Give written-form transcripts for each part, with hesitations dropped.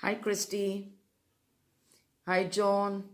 Hi, Christy. Hi, John.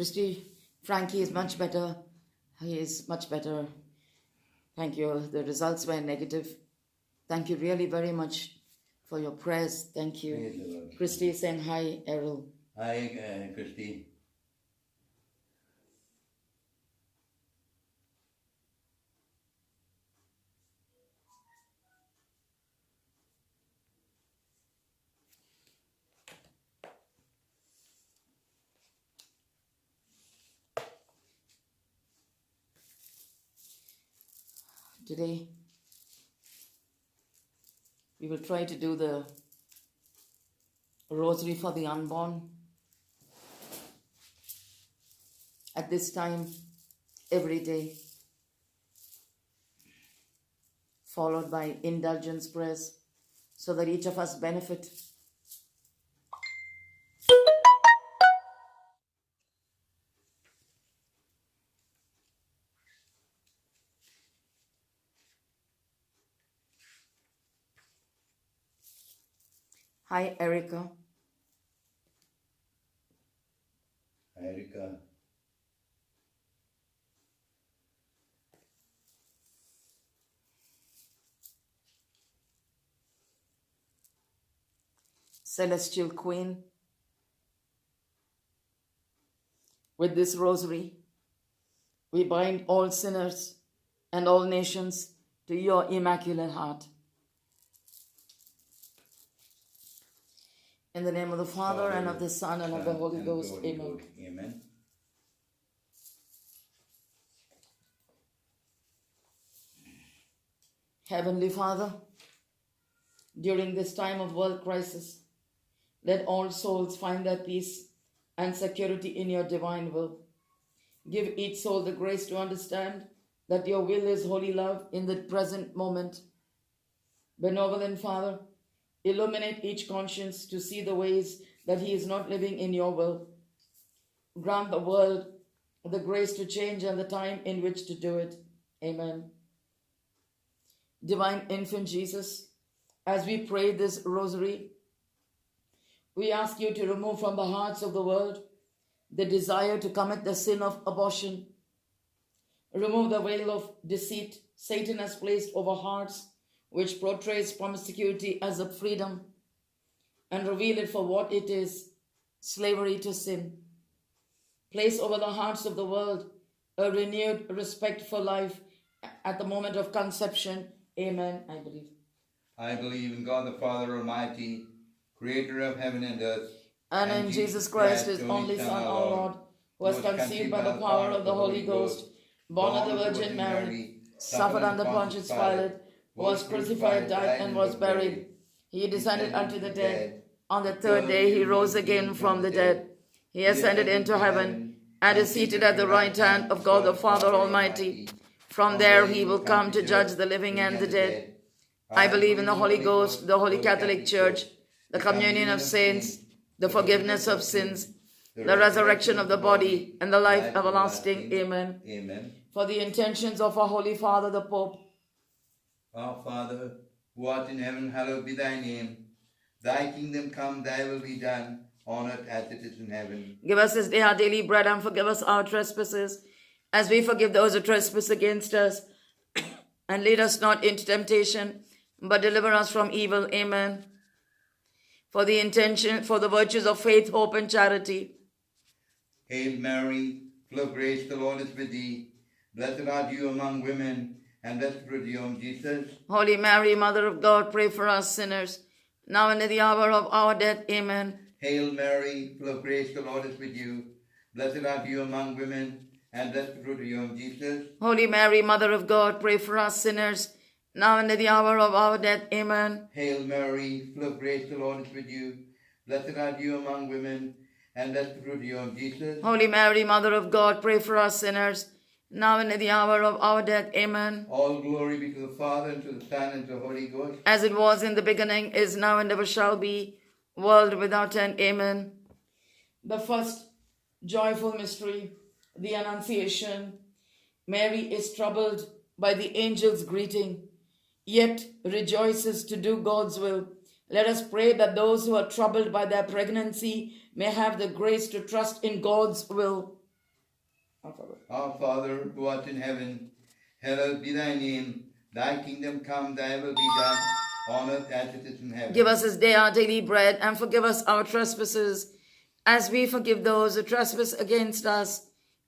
Christy, Frankie is much better. He is much better. Thank you. The results were negative. Thank you really very much for your prayers. Thank you. Christy is saying hi, Errol. Hi, Christy. Today, we will try to do the rosary for the unborn. At this time, every day, followed by indulgence prayers, so that each of us benefit. Hi, Erica. Hi, Erika. Celestial Queen, with this rosary, we bind all sinners and all nations to your immaculate heart. In the name of the Father, and of the Son, and of the Holy Ghost. Amen. Amen. Heavenly Father, during this time of world crisis, let all souls find their peace and security in your divine will. Give each soul the grace to understand that your will is holy love in the present moment. Benevolent Father, illuminate each conscience to see the ways that he is not living in your will. Grant the world the grace to change and the time in which to do it. Amen. Divine Infant Jesus, as we pray this rosary, we ask you to remove from the hearts of the world the desire to commit the sin of abortion. Remove the veil of deceit Satan has placed over hearts which portrays promiscuity as a freedom, and reveal it for what it is, slavery to sin. Place over the hearts of the world a renewed respect for life at the moment of conception. Amen, I believe. I believe in God the Father Almighty, creator of heaven and earth, And in Jesus Christ, his only Son, our Lord, who was conceived by the power of the Holy Ghost, born of the Virgin Mary, suffered under Pontius Pilate, was crucified, died, and was buried. He descended unto the dead. On the third day he rose again from the dead. He ascended into heaven, and is seated at the right hand of God the Father Almighty. From there he will come to judge the living and the dead. I believe in the Holy Ghost, the Holy Catholic Church, the communion of saints, the forgiveness of sins, the resurrection of the body, and the life everlasting. Amen. Amen. For the intentions of our Holy Father, the Pope. Our Father, who art in heaven, hallowed be thy name. Thy kingdom come, thy will be done, on earth as it is in heaven. Give us this day our daily bread, and forgive us our trespasses, as we forgive those who trespass against us. and lead us not into temptation, but deliver us from evil. Amen. For the virtues of faith, hope, and charity. Hail Mary, full of grace, the Lord is with thee. Blessed art you among women, and blessed is the fruit of your womb, Jesus. Holy Mary, Mother of God, pray for us sinners, now and at the hour of our death. Amen. Hail Mary, full of grace, the Lord is with you. Blessed art you among women, and blessed is the fruit of your womb, Jesus. Holy Mary, Mother of God, pray for us sinners, now and at the hour of our death. Amen. Hail Mary, full of grace, the Lord is with you. Blessed art you among women, and blessed is the fruit of your womb, Jesus. Holy Mary, Mother of God, pray for us sinners, now and at the hour of our death. Amen. All glory be to the Father, and to the Son, and to the Holy Ghost. As it was in the beginning, is now, and ever shall be, world without end. Amen. The first joyful mystery, the Annunciation. Mary is troubled by the angel's greeting, yet rejoices to do God's will. Let us pray that those who are troubled by their pregnancy may have the grace to trust in God's will. Our Father, who art in heaven, hallowed be thy name. Thy kingdom come, thy will be done, on earth as it is in heaven. Give us this day our daily bread, and forgive us our trespasses, as we forgive those who trespass against us.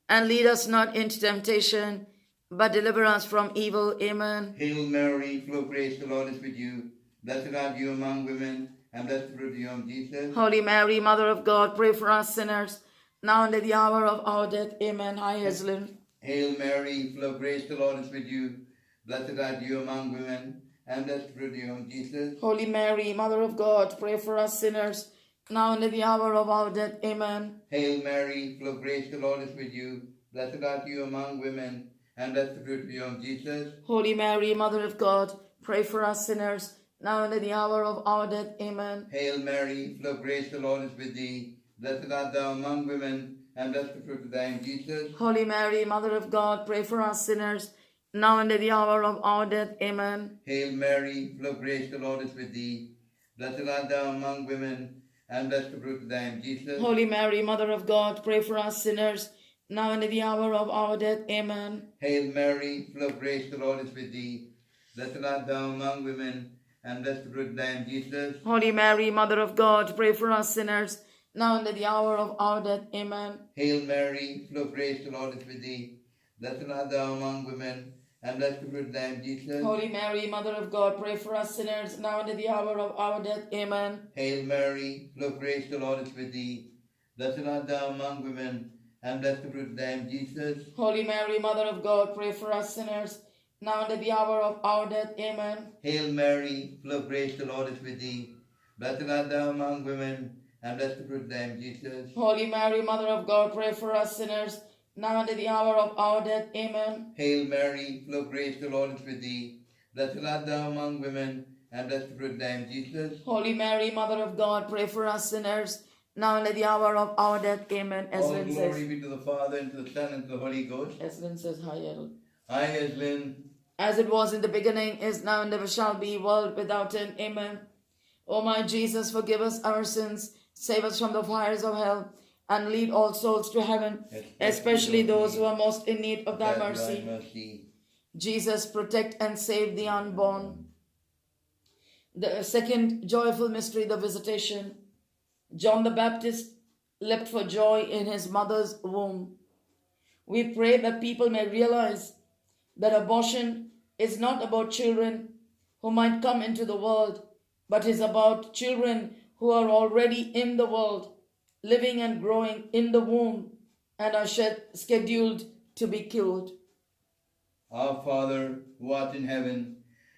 And lead us not into temptation, but deliver us from evil. Amen. Hail Mary, full of grace, the Lord is with you. Blessed art you among women, and blessed is the fruit of your womb, Jesus. Holy Mary, Mother of God, pray for us sinners, now and at the hour of our death. Amen. Hi, Heslin. Hail Mary, full of grace, the Lord is with you. Blessed art you among women, and blessed is the fruit of your womb, Jesus. Holy Mary, Mother of God, pray for us sinners, now and at the hour of our death. Amen. Hail Mary, full of grace, the Lord is with you. Blessed art you among women, and blessed is the fruit of your womb, Jesus. Holy Mary, Mother of God, pray for us sinners, now and at the hour of our death. Amen. Hail Mary, full of grace, the Lord is with thee. Blessed art thou among women, and blessed is the fruit of thy womb, Jesus. Holy Mary, Mother of God, pray for us sinners, now and at the hour of our death. Amen. Hail Mary, full of grace, the Lord is with thee. Blessed art thou among women, and blessed is the fruit of thy womb, Jesus. Holy Mary, Mother of God, pray for us sinners, now and at the hour of our death. Amen. Hail Mary, full of grace, the Lord is with thee. Blessed art thou among women, and blessed is the fruit of thy womb, Jesus. Holy Mary, Mother of God, pray for us sinners, now and at the hour of our death. Amen. Hail Mary, full of grace, the Lord is with thee. Blessed art thou among women, and blessed is the fruit of thy womb, Jesus. Holy Mary, Mother of God, pray for us sinners, now and at the hour of our death. Amen. Hail Mary, full of grace, the Lord is with thee. Blessed art thou among women, and blessed is the fruit of thy womb, Jesus. Holy Mary, Mother of God, pray for us sinners, now and at the hour of our death. Amen. Hail Mary, full of grace, the Lord is with thee. Blessed art thou among women, and blessed is the fruit of thy womb, Jesus. Holy Mary, Mother of God, pray for us sinners, now and at the hour of our death. Amen. Hail Mary, full of grace, the Lord is with thee. Blessed art thou among women, and blessed is the fruit of thy womb, Jesus. Holy Mary, Mother of God, pray for us sinners, now and at the hour of our death. Amen. All Eslin glory says, be to the Father, and to the Son, and to the Holy Ghost. Eslin says, hi, Errol. I, Eslin, As it was in the beginning, is now, and ever shall be, world without end. Amen. O my Jesus, forgive us our sins, save us from the fires of hell, and lead all souls to heaven, especially those who are most in need of thy mercy. Jesus, protect and save the unborn. The second joyful mystery, the Visitation. John the Baptist leapt for joy in his mother's womb. We pray that people may realize that abortion is not about children who might come into the world, but is about children who are already in the world, living and growing in the womb, and are scheduled to be killed. Our Father, who art in heaven,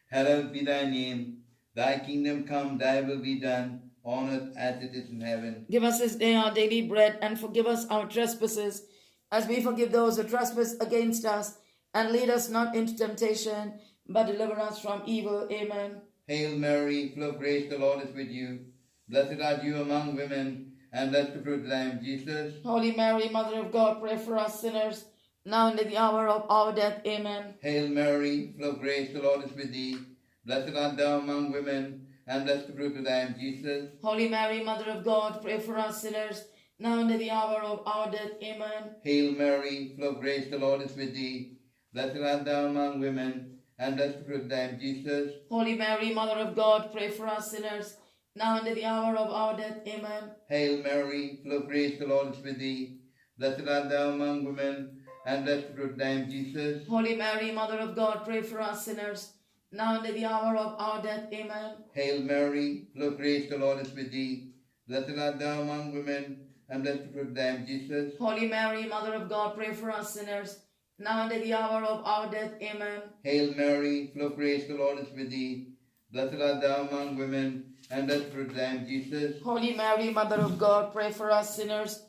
hallowed be thy name. Thy kingdom come, thy will be done, on earth as it is in heaven. Give us this day our daily bread, and forgive us our trespasses, as we forgive those who trespass against us. And lead us not into temptation, but deliver us from evil. Amen. Hail Mary, full of grace, the Lord is with you. Blessed art you among women, and blessed is the fruit of thy womb, Jesus. Holy Mary, Mother of God, pray for us sinners, now and at the hour of our death. Amen. Hail Mary, full of grace, the Lord is with thee. Blessed art thou among women, and blessed is the fruit of thy womb, Jesus. Holy Mary, Mother of God, pray for us sinners, now and at the hour of our death. Amen. Hail Mary, full of grace, the Lord is with thee. Blessed art thou among women, and blessed fruit of thy womb, Jesus. Holy Mary, Mother of God, pray for us sinners, now and at the hour of our death. Amen. Hail Mary, full of grace, the Lord is with thee. Blessed art thou among women, and blessed fruit of thy womb, Jesus. Holy Mary, Mother of God, pray for us sinners, now and at the hour of our death. Amen. Hail Mary, full of grace, the Lord is with thee. Blessed art thou among women, and blessed fruit of thy womb, Jesus. Holy Mary, Mother of God, pray for us sinners, now and at the hour of our death. Amen. Hail Mary, full of grace, the Lord is with thee. Blessed art thou among women, and blessed fruit of thy womb, Jesus. Holy Mary, Mother of God, pray for us sinners,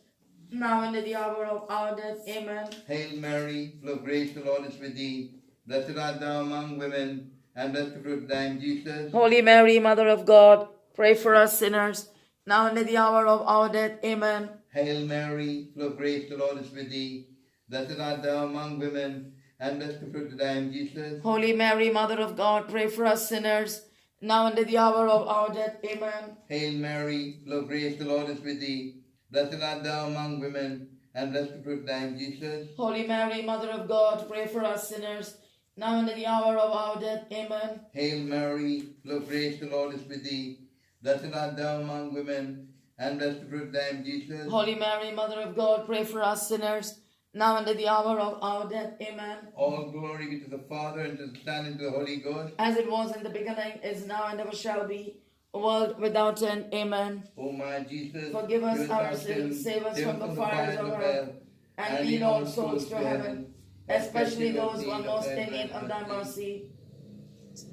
now and at the hour of our death. Amen. Hail Mary, full of grace, the Lord is with thee. Blessed art thou among women, and blessed the fruit of thy womb, Jesus. Holy Mary, Mother of God, pray for us sinners, now and at the hour of our death. Amen. Hail Mary, full of grace, the Lord is with thee. Blessed art thou among women, and blessed the fruit of thy womb, Jesus. Holy Mary, Mother of God, pray for us sinners, now and at the hour of our death. Amen. Hail Mary, full of grace, the Lord is with thee. Blessed art thou among women, and blessed the fruit of thy womb, Jesus. Holy Mary, Mother of God, pray for us sinners, now and at the hour of our death. Amen. Hail Mary, full of grace, the Lord is with thee. Blessed art thou among women, and blessed the fruit of thy womb, Jesus. Holy Mary, Mother of God, pray for us sinners, now and at the hour of our death. Amen. All glory be to the Father, and to the Son, and to the Holy Ghost. As it was in the beginning, is now, and ever shall be, a world without end. Amen. O my Jesus, Forgive us our sins, save us from the fires of hell, and lead all souls to heaven, especially those who are most in need of thy mercy.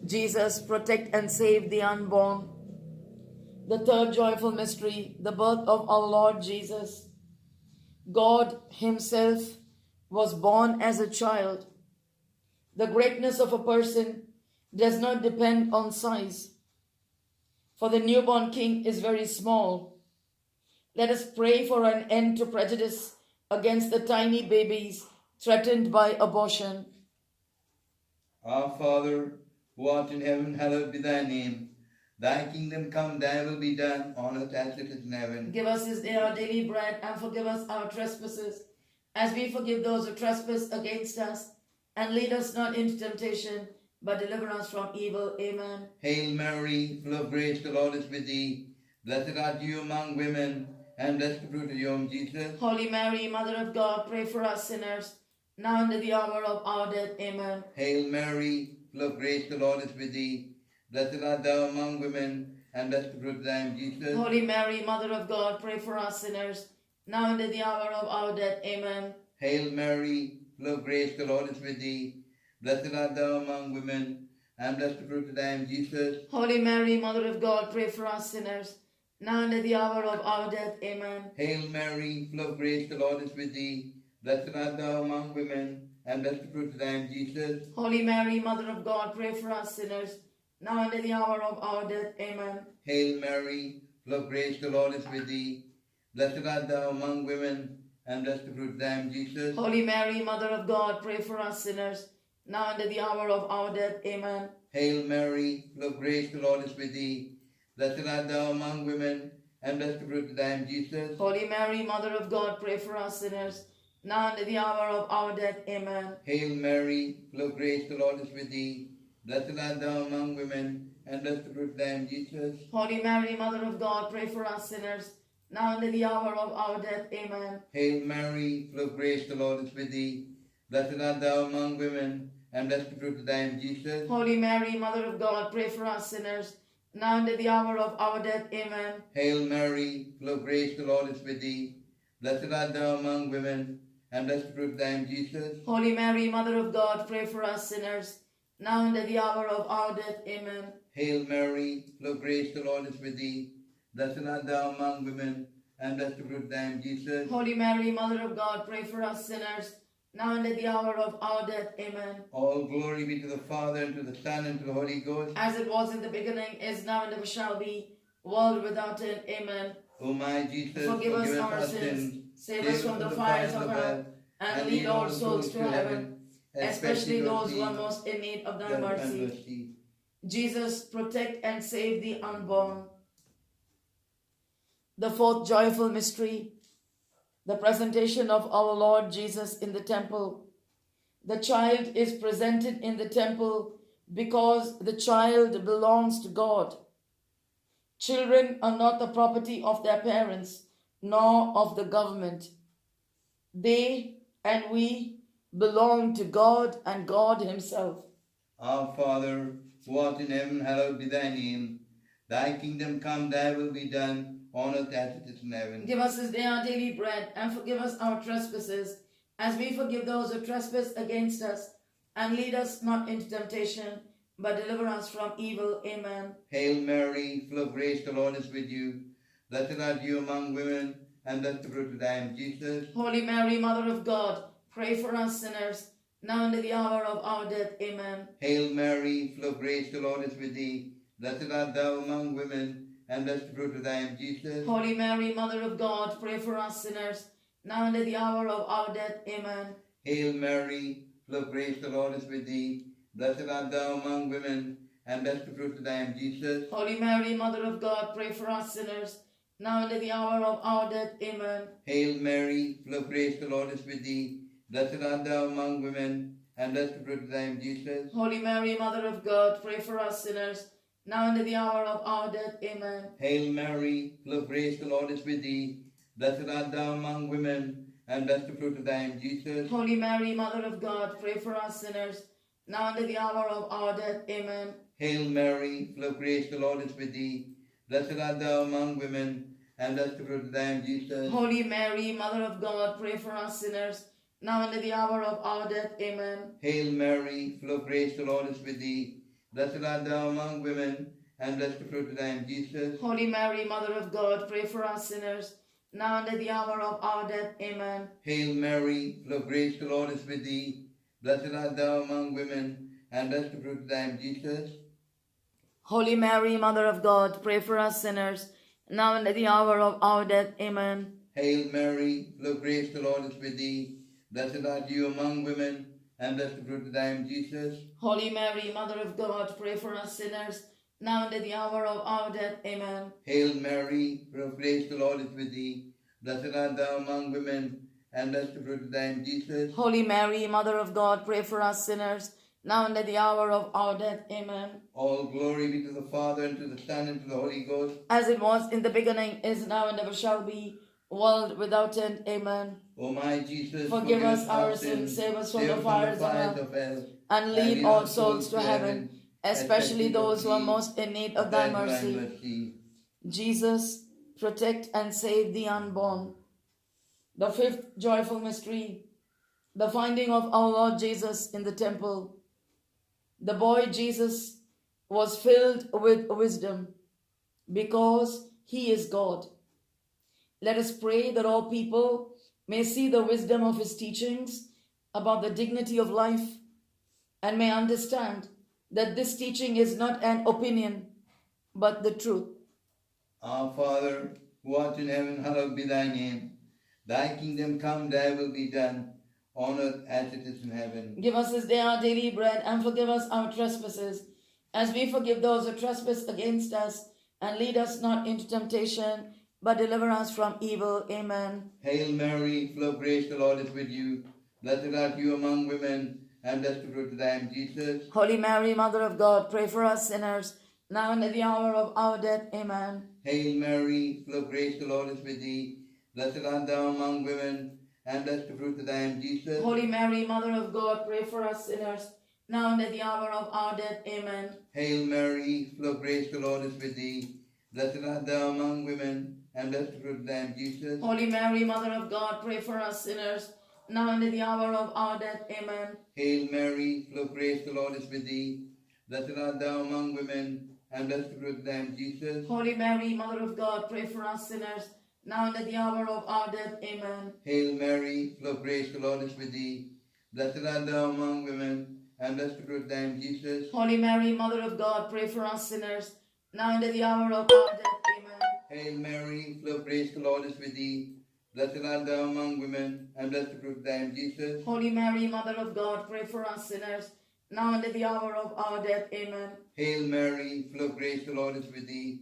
Jesus, protect and save the unborn. The third joyful mystery, the birth of our Lord Jesus. God himself was born as a child. The greatness of a person does not depend on size, for the newborn king is very small. Let us pray for an end to prejudice against the tiny babies threatened by abortion. Our Father, who art in heaven, hallowed be thy name. Thy kingdom come, thy will be done, on earth as it is in heaven. Give us this day our daily bread, and forgive us our trespasses, as we forgive those who trespass against us. And lead us not into temptation, but deliver us from evil. Amen. Hail Mary, full of grace, the Lord is with thee. Blessed art you among women, and blessed the fruit of your womb, Jesus. Holy Mary, Mother of God, pray for us sinners, now and at the hour of our death. Amen. Hail Mary, full of grace, the Lord is with thee. Blessed art thou among women, and blessed the fruit of thy womb, Jesus. Holy Mary, Mother of God, pray for us sinners, now and at the hour of our death. Amen. Hail Mary, full of grace, the Lord is with thee. Blessed art thou among women, and blessed the fruit of thy womb, Jesus. Holy Mary, Mother of God, pray for us sinners, now and at the hour of our death. Amen. Hail Mary, full of grace, the Lord is with thee. Blessed art thou among women, and blessed the fruit of thy womb, Jesus. Holy Mary, Mother of God, pray for us sinners, now and at the hour of our death. Amen. Hail Mary, full of grace, the Lord is with thee. Blessed art thou among women, and blessed the fruit of thy womb, Jesus. Holy Mary, Mother of God, pray for us sinners, now and at the hour of our death. Amen. Hail Mary, full of grace, the Lord is with thee. Blessed art thou among women, and blessed the fruit of thy womb, Jesus. Holy Mary, Mother of God, pray for us sinners, now and at the hour of our death. Amen. Hail Mary, full of grace, the Lord is with thee. Blessed art thou among women, and blessed the fruit of thy womb, Jesus. Holy Mary, Mother of God, pray for us sinners, now and at the hour of our death. Amen. Hail Mary, full of grace, the Lord is with thee. Blessed art thou among women, and blessed the fruit of thy womb, Jesus. Holy Mary, Mother of God, pray for us sinners, now and at the hour of our death. Amen. Hail Mary, full of grace, the Lord is with thee. Blessed art thou among women, and blessed the fruit of thy womb, Jesus. Holy Mary, Mother of God, pray for us sinners, now and at the hour of our death. Amen. Hail Mary, full of grace, the Lord is with thee. Blessed art thou among women, and blessed the fruit of thy womb, Jesus. Holy Mary, Mother of God, pray for us sinners, now and at the hour of our death. Amen. All glory be to the Father, and to the Son, and to the Holy Ghost. As it was in the beginning, is now, and ever shall be, world without end. Amen. O my Jesus, Forgive us our sins, save us from the fires of hell, and lead all souls to heaven, especially those who are most in need of thy mercy. Jesus, protect and save the unborn. The fourth joyful mystery, the presentation of our Lord Jesus in the temple. The child is presented in the temple because the child belongs to God. Children are not the property of their parents, nor of the government. They and we belong to God and God Himself. Our Father, who art in heaven, hallowed be thy name. Thy kingdom come, thy will be done, on earth as it is in heaven. Give us this day our daily bread, and forgive us our trespasses, as we forgive those who trespass against us. And lead us not into temptation, but deliver us from evil. Amen. Hail Mary, full of grace, the Lord is with you. Blessed art you among women, and blessed the fruit of thy womb, Jesus. Holy Mary, Mother of God, pray for us sinners, now and at the hour of our death. Amen. Hail Mary, full of grace, the Lord is with thee. Blessed art thou among women, and blessed the fruit of thy womb, Jesus. Holy Mary, Mother of God, pray for us sinners, now and at the hour of our death. Amen. Hail Mary, full of grace, the Lord is with thee. Blessed art thou among women, and blessed the fruit of thy womb, Jesus. Holy Mary, Mother of God, pray for us sinners, now and at the hour of our death. Amen. Hail Mary, full of grace, the Lord is with thee. Blessed art thou among women, and blessed the fruit of thy womb, Jesus. Holy Mary, Mother of God, pray for us sinners, now and at the hour of our death. Amen. Hail Mary, full of grace, the Lord is with thee. Blessed art thou among women, and blessed the fruit of thy womb, Jesus. Holy Mary, Mother of God, pray for us sinners, now and at the hour of our death. Amen. Hail Mary, full of grace, the Lord is with thee. Blessed art thou among women, and blessed the fruit of thy womb, Jesus. Holy Mary, Mother of God, pray for us sinners, now and at the hour of our death. Amen. Hail Mary, full of grace, the Lord is with thee. Blessed art thou among women, and blessed the fruit of thy womb, Jesus. Holy Mary, Mother of God, pray for us sinners, now and at the hour of our death. Amen. Hail Mary, full of grace, the Lord is with thee. Blessed art thou among women, and blessed the fruit of thy womb, Jesus. Holy Mary, Mother of God, pray for us sinners, now and at the hour of our death. Amen. Hail Mary, full of grace, the Lord is with thee. Blessed art you among women, and blessed the fruit of thy womb, Jesus. Holy Mary, Mother of God, pray for us sinners, now and at the hour of our death. Amen. Hail Mary, full of grace, the Lord is with thee. Blessed art thou among women, and blessed the fruit of thy womb, Jesus. Holy Mary, Mother of God, pray for us sinners, now and at the hour of our death. Amen. All glory be to the Father, and to the Son, and to the Holy Ghost. As it was in the beginning, is now, and ever shall be, world without end. Amen. O my Jesus, Forgive us our sins, save us from the fires of hell, and lead all souls to heaven, especially those who are most in need of thy mercy. Jesus, protect and save the unborn. The fifth joyful mystery, the finding of our Lord Jesus in the temple. The boy Jesus was filled with wisdom because he is God. Let us pray that all people may see the wisdom of his teachings about the dignity of life and may understand that this teaching is not an opinion but the truth. Our Father, who art in heaven, hallowed be thy name. Thy kingdom come, thy will be done, on earth as it is in heaven. Give us this day our daily bread, and forgive us our trespasses, as we forgive those who trespass against us. And lead us not into temptation, but deliver us from evil. Amen. Hail Mary, full of grace, the Lord is with you. Blessed art you among women, and blessed the fruit of thy womb, Jesus. Holy Mary, Mother of God, pray for us sinners, now and at the hour of our death. Amen. Hail Mary, full of grace, the Lord is with thee. Blessed art thou among women, and blessed the fruit of thy womb, Jesus. Holy Mary, Mother of God, pray for us sinners, now and at the hour of our death. Amen. Hail Mary, full of grace, the Lord is with thee. Blessed art thou among women, and blessed the fruit of thy womb, Jesus. Holy Mary, Mother of God, pray for us sinners, now and at the hour of our death. Amen. Hail Mary, full of grace, the Lord is with thee. Blessed art thou among women, and blessed the fruit of thy womb, Jesus. Holy Mary, Mother of God, pray for us sinners, now and at the hour of our death. Amen. Hail Mary, full of grace, the Lord is with thee. Blessed art thou among women, and blessed the fruit of thy womb, Jesus. Holy Mary, Mother of God, pray for us sinners, now and at the hour of our death. Amen. Hail Mary, full of grace, the Lord is with thee. Blessed art thou among women, and blessed the fruit of thy womb, Jesus. Holy Mary, Mother of God, pray for us sinners, now and at the hour of our death. Amen. Hail Mary, full of grace, the Lord is with thee.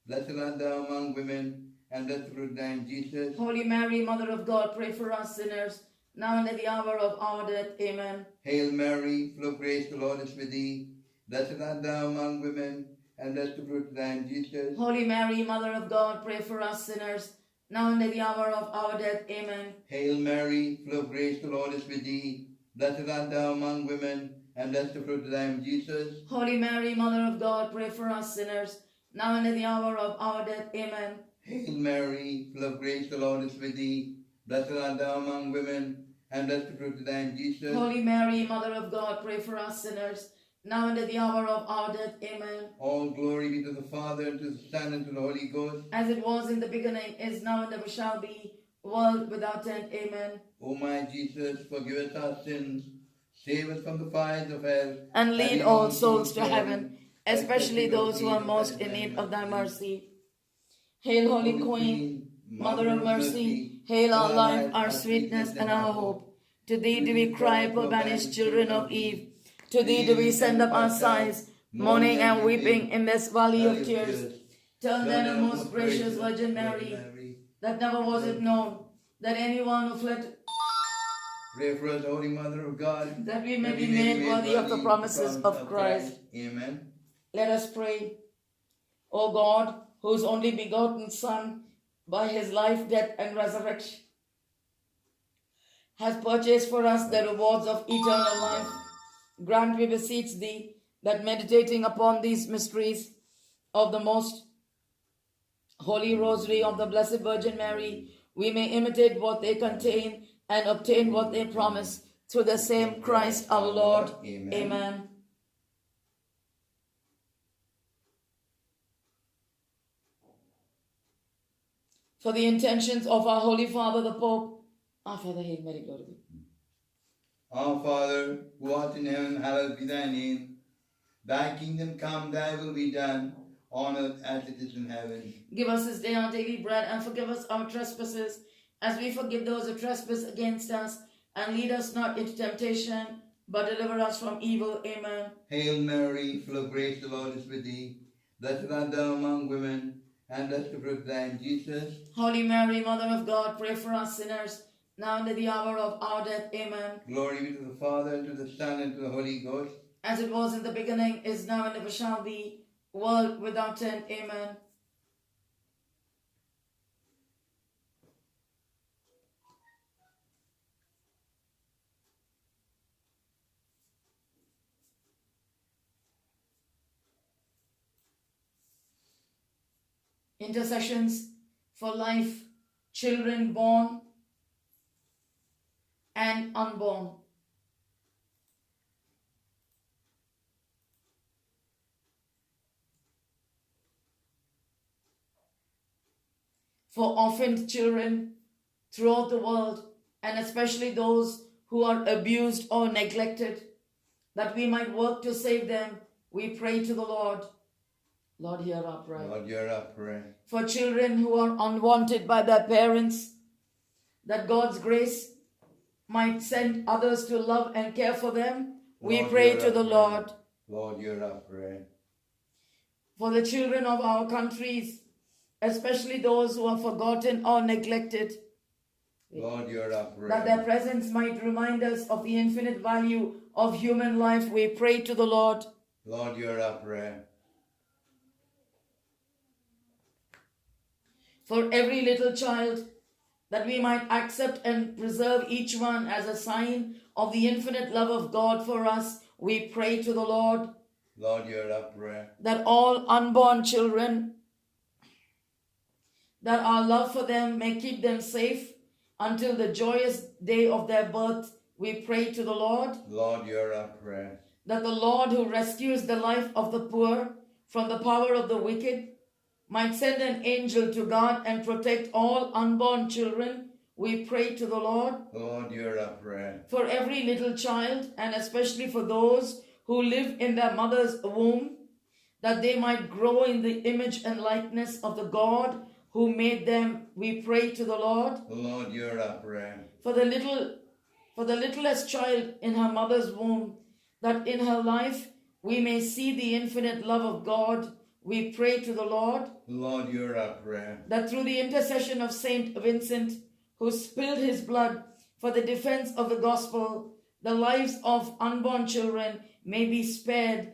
Blessed art thou among women, and blessed the fruit of thy womb, Jesus. Holy Mary, Mother of God, pray for us sinners, now and at the hour of our death. Amen. Hail Mary, full of grace, the Lord is with thee. Blessed art thou among women, and blessed the fruit of thy womb, Jesus. Holy Mary, Mother of God, pray for us sinners, now and at the hour of our death. Amen. Hail Mary, full of grace, the Lord is with thee. Blessed art thou among women, and blessed the fruit of thy womb, Jesus. Holy Mary, Mother of God, pray for us sinners, now and at the hour of our death. Amen. Hail Mary, full of grace, the Lord is with thee. Blessed art thou among women, and blessed the fruit of thy womb, Jesus. Holy Mary, Mother of God, pray for us sinners, now and at the hour of our death. Amen. All glory be to the Father, and to the Son, and to the Holy Ghost. As it was in the beginning, is now, and ever shall be, world without end. Amen. O my Jesus, forgive us our sins, save us from the fires of hell, And lead all souls to heaven, especially those who are most in need of thy mercy. Hail, Holy Queen, Mother of mercy, hail our life, our sweetness, and our hope. To thee do we cry, poor banished children of Eve. To thee do we send up our sighs, mourning and weeping in this valley of tears. Turn then, O most gracious Virgin Mary, that never was it known that anyone who fled, Pray for us, Holy Mother of God, that we may be made worthy of the promises of Christ. Amen. Let us pray. O God, whose only begotten Son, by his life, death, and resurrection, has purchased for us the rewards of eternal life, grant, we beseech thee, that meditating upon these mysteries of the most holy rosary of the Blessed Virgin Mary, we may imitate what they contain and obtain what they promise, through the same Christ our Lord. Amen. Amen. For the intentions of our Holy Father the Pope, our Father, hail Mary, glory be. Our Father, who art in heaven, hallowed be thy name. Thy kingdom come, thy will be done, on earth as it is in heaven. Give us this day our daily bread, and forgive us our trespasses, as we forgive those who trespass against us. And lead us not into temptation, but deliver us from evil. Amen. Hail Mary, full of grace, the Lord is with thee. Blessed art thou among women, and blessed the fruit of thy womb, Jesus. Holy Mary, Mother of God, pray for us sinners, now and at the hour of our death. Amen. Glory be to the Father, and to the Son, and to the Holy Ghost. As it was in the beginning, is now, and ever shall be, world without end. Amen. Intercessions for life, children born and unborn. For orphaned children throughout the world, and especially those who are abused or neglected, that we might work to save them, we pray to the Lord. Lord, hear our prayer. Lord, hear our prayer. For children who are unwanted by their parents, that God's grace might send others to love and care for them, we Lord, pray hear to our the prayer. Lord. Lord, hear our prayer. For the children of our countries, especially those who are forgotten or neglected, Lord, hear our prayer. that their presence might remind us of the infinite value of human life, we pray to the Lord. Lord, hear our prayer. For every little child, that we might accept and preserve each one as a sign of the infinite love of God for us, we pray to the Lord. Lord, hear our prayer. That all unborn children, that our love for them may keep them safe until the joyous day of their birth, we pray to the Lord. Lord, hear our prayer. That the Lord, who rescues the life of the poor from the power of the wicked, might send an angel to guard and protect all unborn children, we pray to the Lord. Lord, hear our prayer. For every little child, and especially for those who live in their mother's womb, that they might grow in the image and likeness of the God who made them, we pray to the Lord. Lord, hear our prayer. For the littlest child in her mother's womb, that in her life we may see the infinite love of God, we pray to the Lord. Lord, hear our prayer. That through the intercession of Saint Vincent, who spilled his blood for the defense of the gospel, the lives of unborn children may be spared,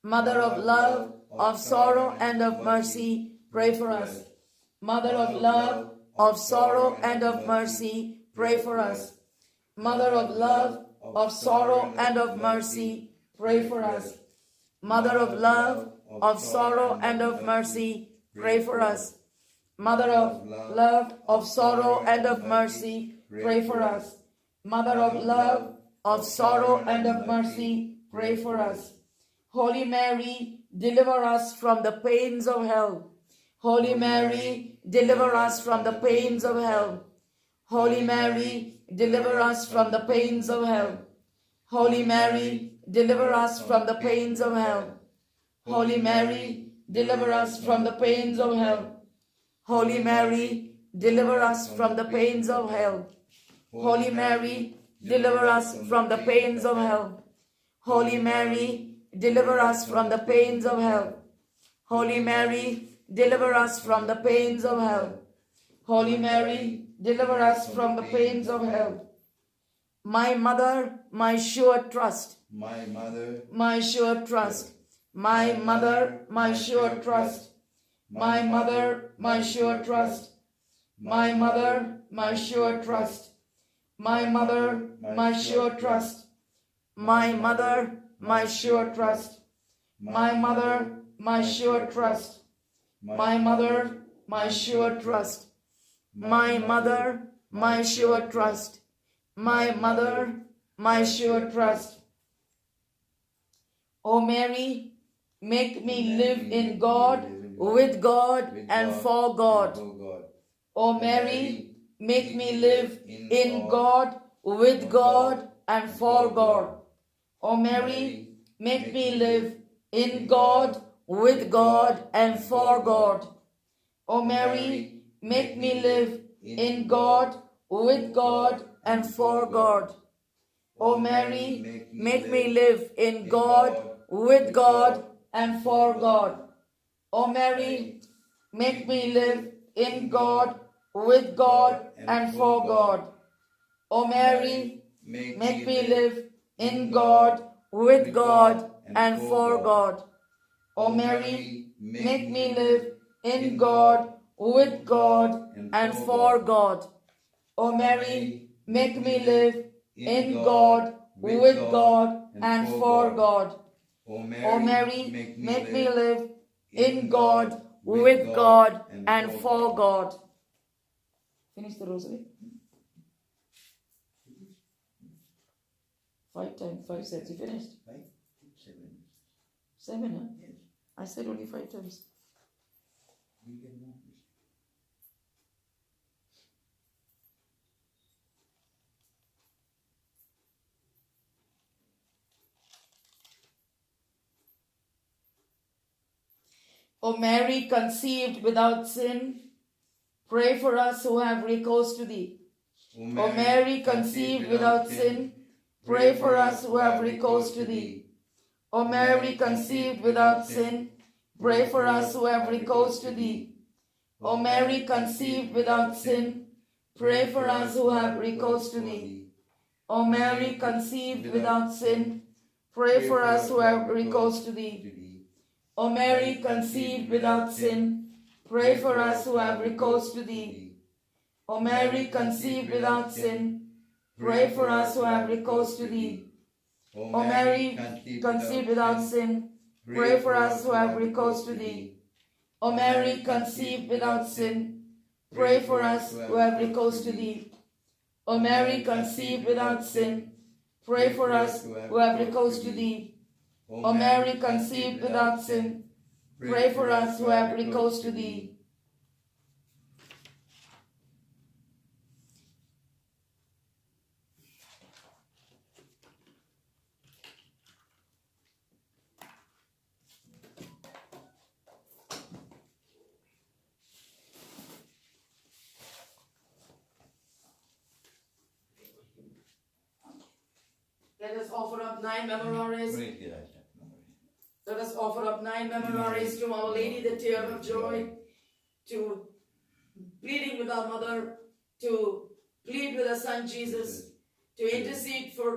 Mother of love, of sorrow, and of mercy, pray for us. Mother of love, of sorrow, and of mercy, pray for us. Mother of love, of sorrow, and of mercy, pray for us. Mother of love, of sorrow, and of mercy, pray for us. Mother of love, of sorrow, and of mercy, pray for us. Mother of love, of sorrow, and of mercy, pray for us. Holy Mary, deliver us from the pains of hell. Holy Mary, deliver us from the pains of hell. Holy Mary, deliver us from the pains of hell. Holy Mary, deliver us from the pains of hell. Holy Mary, deliver us from the pains of hell. Holy Mary, deliver us from the pains of hell. Holy Mary, deliver us from the pains of hell. Holy Mary, deliver us from the pains of hell. Holy Mary, deliver us from the pains of hell. Holy Mary, deliver us from the pains of hell. My mother, my sure trust. My mother, My sure trust. My mother, my sure trust. My mother, my sure trust. My mother, my sure trust. My mother, my sure trust. My mother, my sure trust. My mother, my sure trust. My mother, my sure trust. My mother, my sure trust. My mother, my sure trust. O Mary, make me live in God, with God, and for God. O Mary, make me live in God, with God, and for God. O Mary, make me live in God, with God, and for God. O Mary, make me live in God, with God, and for God. O Mary, make me live in God, with God, and for God. O Mary, make me live in God, with God, and for God. O Mary, make me live in God, with God, and for God. O Mary, make me live in God, with God, and for God. O Mary, make me live in God, with God, and for God. O Mary, make me live in God, with God, and for God. Finish the rosary. 5 times, 5 sets. You finished? 7, huh? Yes. I said only 5 times. O Mary, conceived without sin, pray for us who have recourse to thee. O Mary, conceived without sin, pray for us who have recourse to thee. O Mary, conceived without sin, pray for us who have recourse to thee. O Mary, conceived without sin, pray for us who have recourse to thee. O Mary, conceived without sin, pray for us who have recourse to thee. O Mary, conceived without sin, pray for us who have recourse to thee. O Mary, conceived without sin, pray for us who have recourse to thee. O Mary, conceived without sin, pray for us who have recourse to thee. O Mary, conceived without sin, pray for us who have recourse to thee. O Mary, conceived without sin, pray for us who have recourse to thee. O Mary, conceived without sin, pray for us who have recourse to thee. Let us offer up 9 memories. Let us offer up 9 memories to Our Lady, the tear of joy, to pleading with our mother, to plead with her son Jesus, to intercede for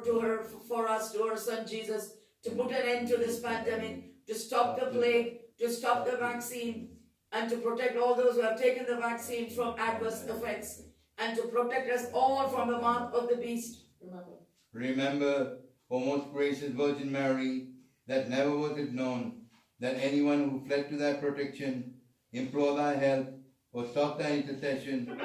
us to her son Jesus, to put an end to this pandemic, to stop the plague, to stop the vaccine, and to protect all those who have taken the vaccine from adverse effects, and to protect us all from the mouth of the beast. Remember, O most gracious Virgin Mary, that never was it known that anyone who fled to thy protection, implored thy help, or sought thy intercession,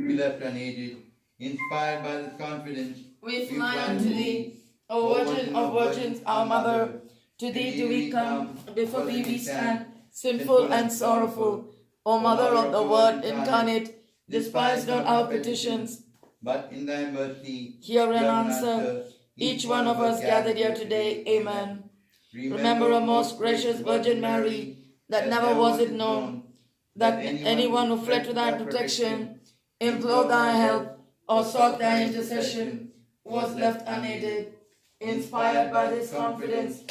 be left unaided. Inspired by this confidence, we fly unto thee, O Virgin of Virgins, our Mother. To thee do we come, before thee we stand, sinful and sorrowful. O Mother of the Word incarnate, despise not our petitions, but in thy mercy, hear and answer each one of us gathered here today. Amen. Remember, O most gracious Virgin Mary, that never was it known that anyone who fled to thy protection, implored thy help, or sought thy intercession, was left unaided. Inspired by this confidence,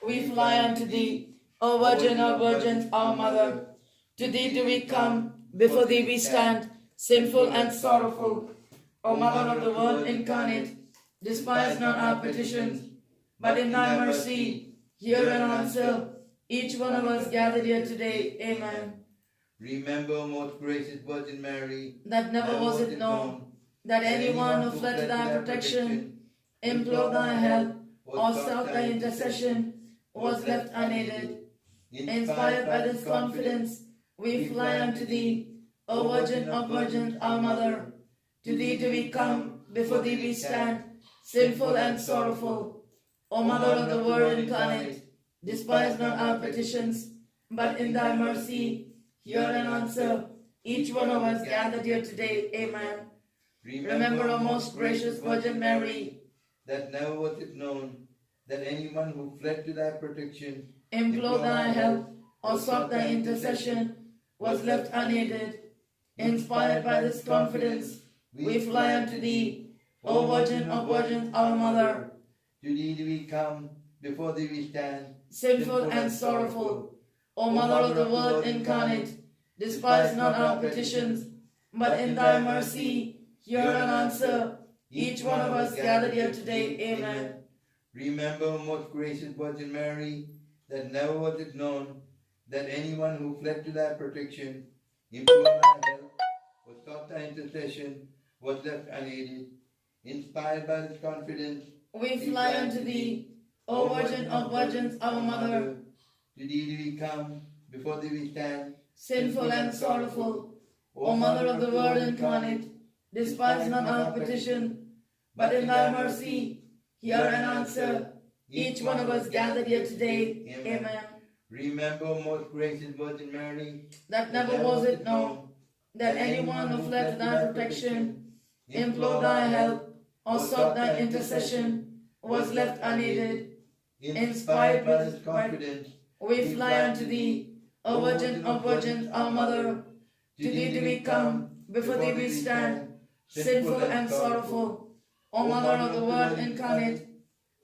we fly unto thee, O Virgin of Virgins, our Mother. To thee do we come, before thee we stand, sinful and sorrowful. O Mother of the Word incarnate, despise not our petitions, but in thy mercy, hear and answer each one of us gathered here today. Amen. Remember, O most gracious Virgin Mary, that never was it known that anyone who fled to thy protection, implored thy help, or sought thy intercession, was left unaided. Inspired by this confidence, we fly unto thee, O Virgin of Virgins, our Mother. To thee do we come, before thee we stand, sinful and sorrowful. O Mother of the Word incarnate, despise not our petitions, but in thy mercy, hear and answer each one of us gathered here today. Amen. Remember, O most gracious Virgin Mary, that never was it known that anyone who fled to thy protection, implored thy help, or sought thy intercession, was left unaided. Inspired by this confidence, we fly unto thee, O Virgin of Virgins, our Mother. To thee do we come, before thee we stand, sinful and sorrowful. O Mother of the Word incarnate, despise not our petitions, but in thy mercy, hear and answer each one of us gathered here today. Amen. Remember, O most gracious Virgin Mary, that never was it known that anyone who fled to thy protection, implored thy help, or sought thy intercession, was left unaided. Inspired by this confidence, we fly unto thee, O Virgin of Virgins, our Mother. To thee do we come, before thee we stand, sinful and sorrowful. O Mother of the Word incarnate, despise not our petition, but in thy mercy, hear and answer each one of us gathered here today. Amen. Remember, O most gracious Virgin Mary, that never was it known that anyone who fled to thy protection, implored thy help, or sought thy intercession, was left unaided. Inspired by this confidence, we fly unto thee, O Virgin of Virgins, our Mother. To thee do we come, before thee we stand, sinful and sorrowful. O Mother of the Word incarnate,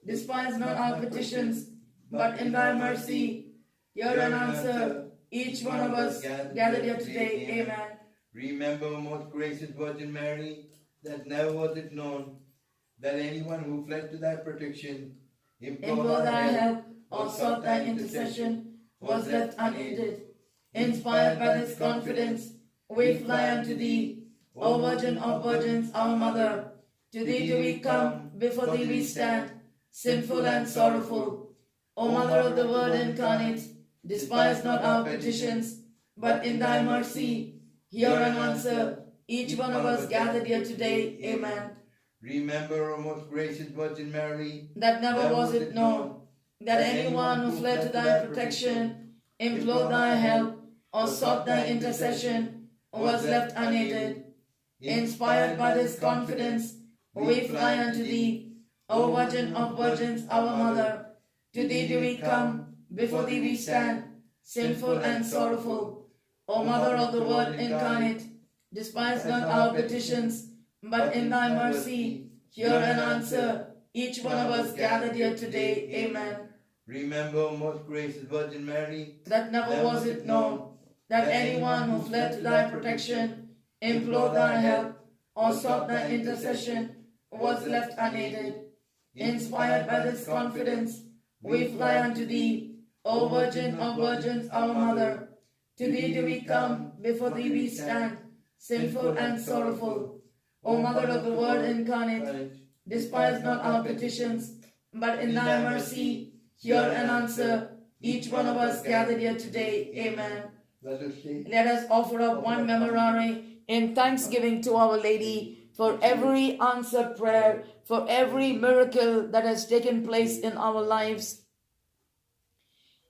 despise not our petitions, but in thy mercy, hear and answer each one of us gathered here today. Amen. Remember, O most gracious Virgin Mary, that never was it known that anyone who fled to thy protection, implored thy help, or sought thy intercession, was left unaided. Inspired by this confidence, we fly unto thee, O Virgin of Virgins, our Mother. To thee do we come, before thee we stand, sinful and sorrowful. O Mother of the Word incarnate, despise not our petitions, but in thy mercy, hear and answer each one of us gathered here today. Amen. Remember, O most gracious Virgin Mary, that never was it known that anyone who fled to thy protection, implored thy help, or sought thy intercession, was left unaided. Inspired by this confidence, we fly unto thee, O Virgin of Virgins, our Mother. To thee do we come, before thee we stand, sinful and sorrowful. O Mother of the Word incarnate, despise not our petitions, but in thy mercy, hear and answer each one of us gathered here today. Amen. Remember, O most gracious Virgin Mary, that never was it known that anyone who fled to thy protection, implored thy help, or sought thy intercession, was left unaided. Inspired by this confidence, we fly unto thee. O Virgin of Virgins, our Mother, to thee do we come, before thee we stand, sinful and sorrowful. O Mother of the Word incarnate, despise not our petitions, but in thy mercy hear and answer each one of us gathered here today. Amen. Let us offer up one memorare in thanksgiving to Our Lady for every answered prayer, for every miracle that has taken place in our lives,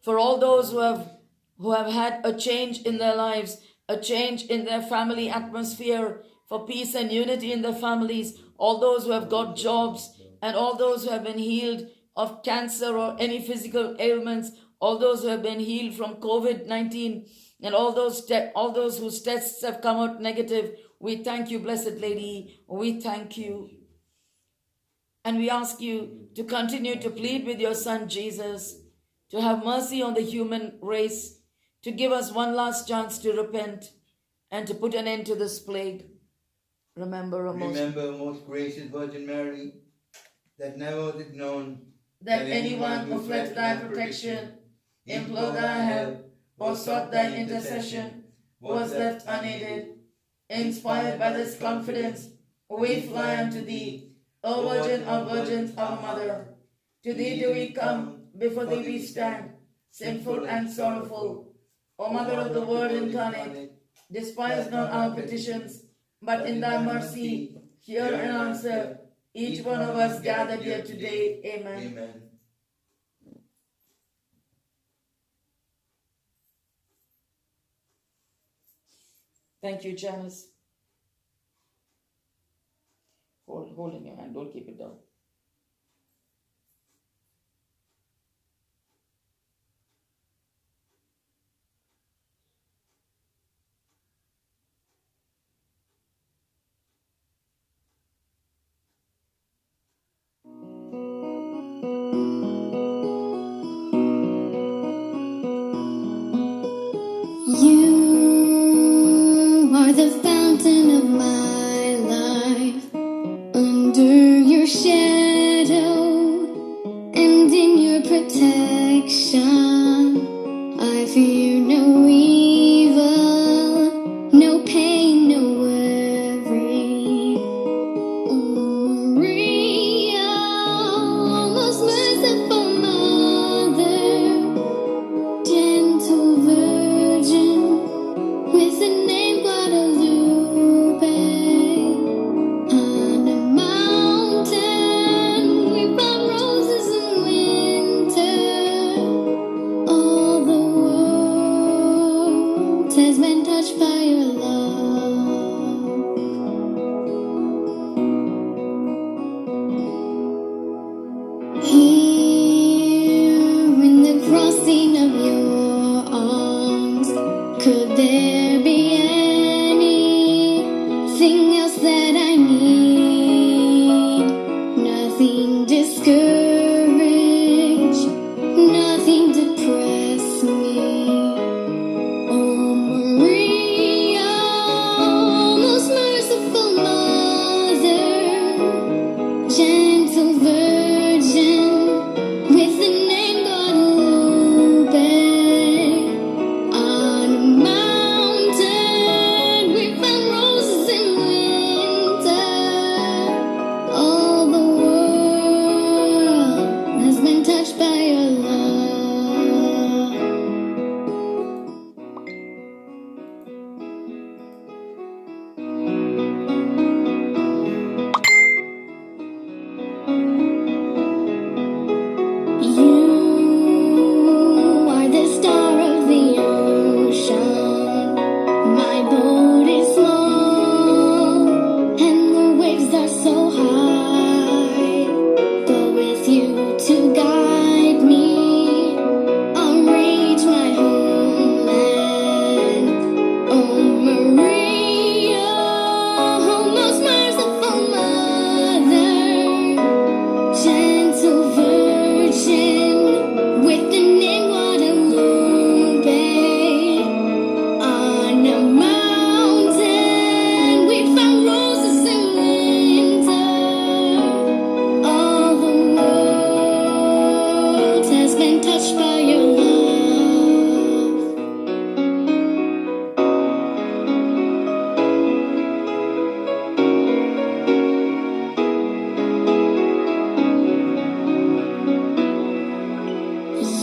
for all those who have had a change in their lives, a change in their family atmosphere, for peace and unity in their families, all those who have got jobs, and all those who have been healed of cancer or any physical ailments, all those who have been healed from COVID-19, and all those whose tests have come out negative. We thank you, Blessed Lady. We thank you. And we ask you to continue to plead with your Son Jesus, to have mercy on the human race, to give us one last chance to repent and to put an end to this plague. Remember, O most gracious Virgin Mary, that never was it known that anyone who fled to thy protection, implored thy help, or sought thine intercession, was left unaided. Inspired by this confidence, we fly unto thee, O Virgin of Virgins, our Mother. To thee do we come, before thee we stand, sinful and sorrowful. O Mother of the Word incarnate, despise not our petitions, but in thy mercy hear and answer each one of us gathered here today. Amen. Amen. Thank you, Janice. Hold in your hand, don't keep it down. You are the fountain of my life. Under your shadow and in your protection, I fear no evil, no pain, no worry. Oh, Maria, most merciful Mother, gentle Virgin, with the name Guadalupe. On a mountain we found roses in winter. All the world has been touched by your love. Here in the crossing of your arms, could there be anything else that I need? Nothing discourage, nothing depress me. Oh, Maria, most merciful Mother, gentle Virgin, with the name Guadalupe. On a mountain we found roses in winter. All the world has been touched by your love.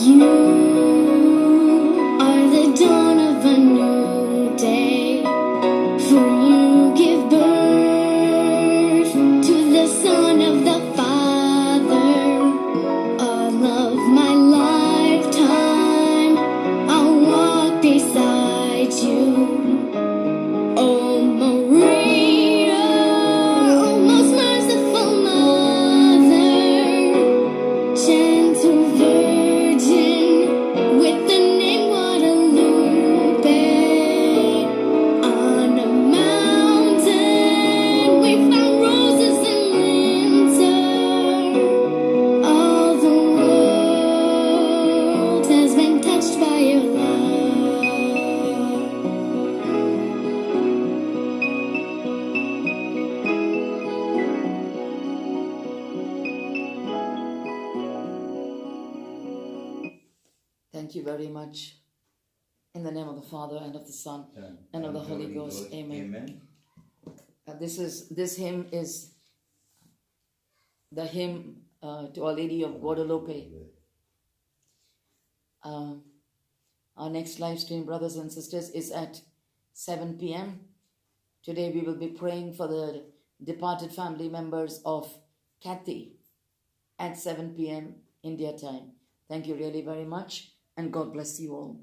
You are the dawn of a new day, for you give birth to the Son of the Father. All of my lifetime I'll walk beside you. Oh Maria, oh most merciful Mother, gentle Virgin with the name Guadalupe. On a mountain we found roses in winter. All the world has been touched by your love. Thank you very much. In the name of the Father, and of the Son, and of the Holy Ghost. Amen. This hymn is the hymn to Our Lady of Guadalupe. Our next live stream, brothers and sisters, is at 7 p.m. Today we will be praying for the departed family members of Kathy at 7 p.m. India time. Thank you really very much, and God bless you all.